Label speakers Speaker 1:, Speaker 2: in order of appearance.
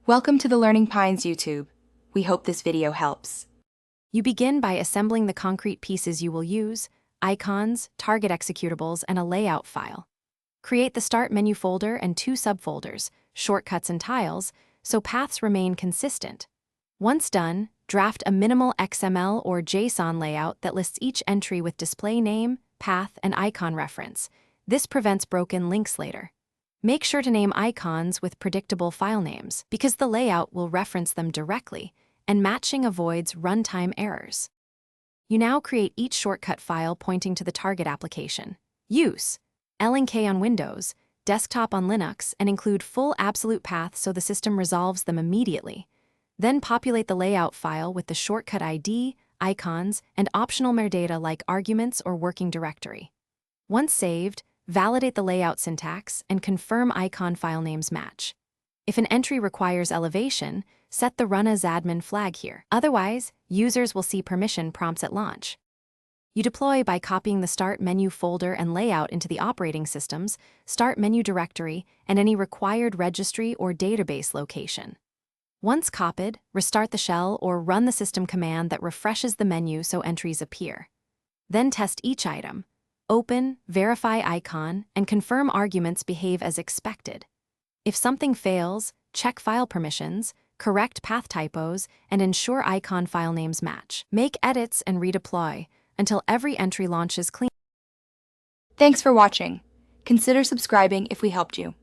Speaker 1: Welcome to the Learning Pines YouTube. We hope this video helps.
Speaker 2: You begin by assembling the concrete pieces you will use: icons, target executables, and a layout file. Create the Start menu folder and two subfolders, shortcuts and tiles, so paths remain consistent. Once done, draft a minimal XML or JSON layout that lists each entry with display name, path, and icon reference. This prevents broken links later. Make sure to name icons with predictable file names, because the layout will reference them directly, and matching avoids runtime errors. You now create each shortcut file pointing to the target application. Use L&K on Windows, desktop on Linux, and include full absolute paths so the system resolves them immediately. Then populate the layout file with the shortcut ID, icons, and optional metadata like arguments or working directory. Once saved, validate the layout syntax and confirm icon file names match. If an entry requires elevation, set the Run as Admin flag here. Otherwise, users will see permission prompts at launch. You deploy by copying the Start menu folder and layout into the operating system's Start menu directory and any required registry or database location. Once copied, restart the shell or run the system command that refreshes the menu so entries appear. Then test each item. Open, verify icon, and confirm arguments behave as expected. If something fails, check file permissions, correct path typos, and ensure icon file names match. Make edits and redeploy until every entry launches clean.
Speaker 1: Thanks for watching. Consider subscribing if we helped you.